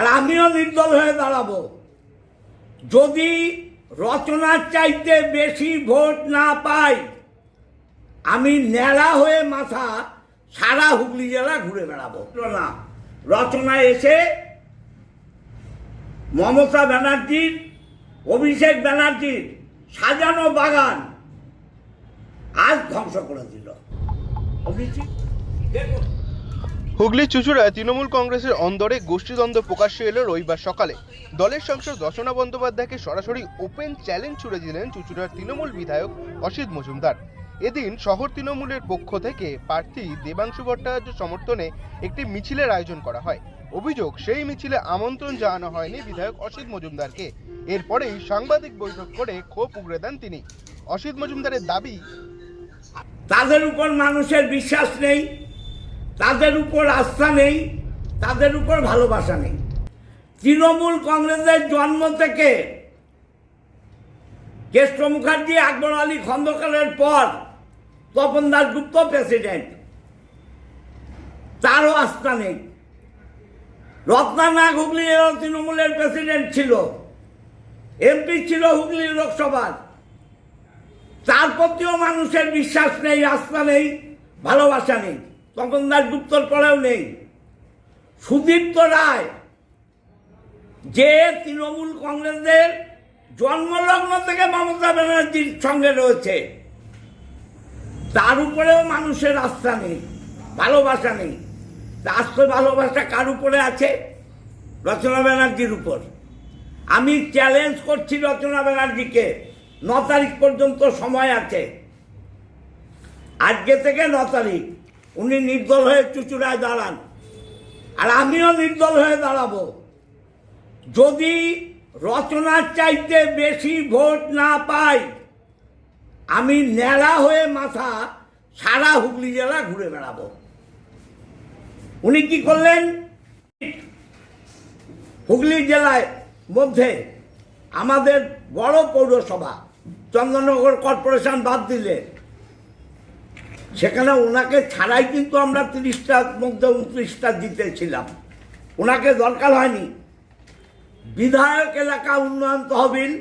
আর আমিও নির্দল হয়ে দাঁড়াবো যদি রচনার চাইতে বেশি ভোট না পাই। আমি ন্যাড়া হয়ে মাথা সারা হুগলি জেলা ঘুরে বেড়াবো না। রচনা এসে মমতা ব্যানার্জির, অভিষেক ব্যানার্জির সাজানো বাগান আজ ধ্বংস করে দিল। দেখুন, হুগলির চুঁচুড়ায় তৃণমূল কংগ্রেসের অন্দরে গোষ্ঠীদ্বন্দ্ব প্রকাশ্যে এলো রবিবার সকালে। দলের সাংসদ রচনা বন্দ্যোপাধ্যায়কে সরাসরি ওপেন চ্যালেঞ্জ ছুড়ে দিলেন চুঁচুড়ার তৃণমূল বিধায়ক অসিত মজুমদার। এদিন শহর তৃণমূলের পক্ষ থেকে প্রার্থী দেবাংশু ভট্টাচার্য সমর্থনে একটি মিছিলের আয়োজন করা হয়। অভিযোগ, সেই মিছিলে আমন্ত্রণ জানানো হয়নি বিধায়ক অসিত মজুমদারকে। এরপরেই সাংবাদিক বৈঠক করে ক্ষোভ উগরে দেন তিনি। অসিত মজুমদারের দাবি, তাদের উপর মানুষের বিশ্বাস নেই, তাদের উপর আস্থা নেই, তাদের উপর ভালোবাসা নেই। তৃণমূল কংগ্রেসের জন্ম থেকে কেষ্ট মুখার্জি, আকবর আলী খন্দকারের পর তপন দাশগুপ্ত প্রেসিডেন্ট, তারও আস্থা নেই। রত্নানাগ হুগলির তৃণমূলের প্রেসিডেন্ট ছিল, এমপি ছিল হুগলির লোকসভার, তার প্রতিও মানুষের বিশ্বাস নেই, আস্থা নেই, ভালোবাসা নেই। তপন দাশগুপ্তর পরেও নেই। সুদীপ্ত রায়, যে তৃণমূল কংগ্রেসের জন্মলগ্ন থেকে মমতা ব্যানার্জির সঙ্গে রয়েছে, তার উপরেও মানুষের আস্থা নেই, ভালোবাসা নেই। আস্থা ভালোবাসা কার উপরে আছে? রচনা ব্যানার্জির উপর। আমি চ্যালেঞ্জ করছি রচনা ব্যানার্জিকে, 9 তারিখ পর্যন্ত সময় আছে। আজকে থেকে 9 তারিখ উনি নির্দল হয়ে চুঁচুড়ায় দাঁড়ান, আর আমিও নির্দল হয়ে দাঁড়াবো যদি রচনার চাইতে বেশি ভোট না পাই। আমি ন্যাড়া হয়ে মাথা সারা হুগলি জেলা ঘুরে বেড়াবো। উনি কি করলেন? হুগলি জেলায় মধ্যে আমাদের বড় পৌরসভা চন্দননগর কর্পোরেশন বাদ দিলে, সেখানে ওনাকে ছাড়াই কিন্তু আমরা 30টার মধ্যে 29টা জিতেছিলাম। ওনাকে দরকার হয়নি। বিধায়ক এলাকা উন্নয়ন তহবিল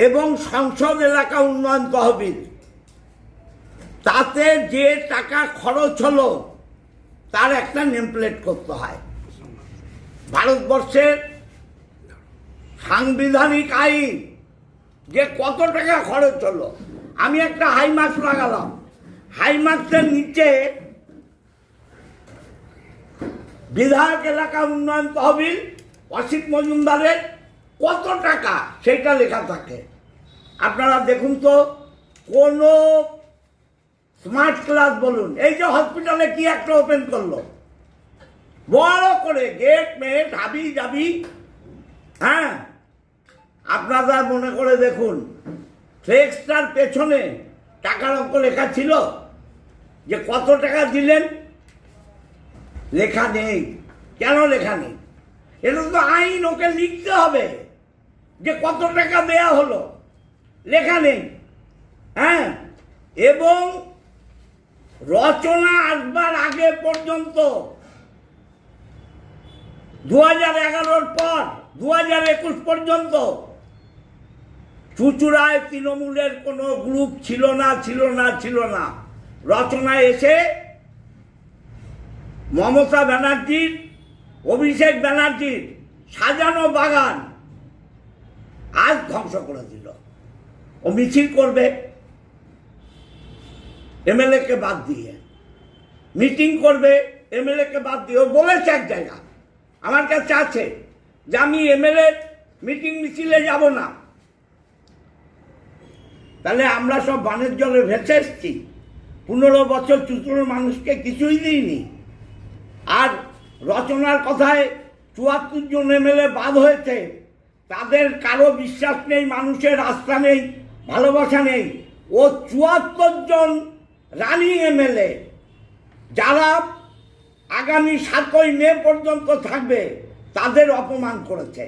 এবং সংসদ এলাকা উন্নয়ন তহবিল, তাতে যে টাকা খরচ হলো তার একটা নেমপ্লেট করতে হয়। ভারতবর্ষের সাংবিধানিক আইন যে কত টাকা খরচ হলো, আমি একটা হাইমার্কস লাগালাম। হাইমার্কসের নিচে বিধায়ক এলাকা উন্নয়ন তহবিল অসিত মজুমদারের কত টাকা সেটা লেখা থাকে। আপনারা দেখুন তো, কোনো স্মার্ট ক্লাস বলুন, এই যে হসপিটালে কি একটা ওপেন করলো, বড় করে গেট মেট হাবি যাবি। হ্যাঁ, আপনারা মনে করে দেখুন, ফ্লেক্সটার পেছনে টাকার অঙ্ক লেখা ছিল যে কত টাকা দিলেন? লেখা নেই। কেন লেখা নেই? এটা তো আইন, ওকে লিখতে হবে যে কত টাকা দেয়া হলো, লেখা নেই। হ্যাঁ, এবং রচনা আসবার আগে পর্যন্ত 2011-র পর 2021 পর্যন্ত চুঁচুড়ায় তৃণমূলের কোনো গ্রুপ ছিল না। রচনা এসে মমতা ব্যানার্জির, অভিষেক ব্যানার্জির সাজানো বাগান আজ ধ্বংস করে দিল। ও মিছিল করবে এমএলএ কে বাদ দিয়ে, মিটিং করবে এমএলএ কে বাদ দিয়ে। ও বলেছে এক জায়গা, আমার কাছে আছে, যে আমি এমএলএ মিটিং মিছিলে যাব না। তাহলে আমরা সব বানের জলে ভেসে এসছি। 15 বছর চুঁচুড়ার মানুষকে কিছুই দিইনি। আর রচনার কথায় 74 জন এমএলএ বাদ হয়েছে, তাদের কারো বিশ্বাস নেই, মানুষের আস্থা নেই, ভালোবাসা নেই। ও 74 জন রানিং এমএলএ যারা আগামী 7ই মে পর্যন্ত থাকবে, তাদের অপমান করেছে।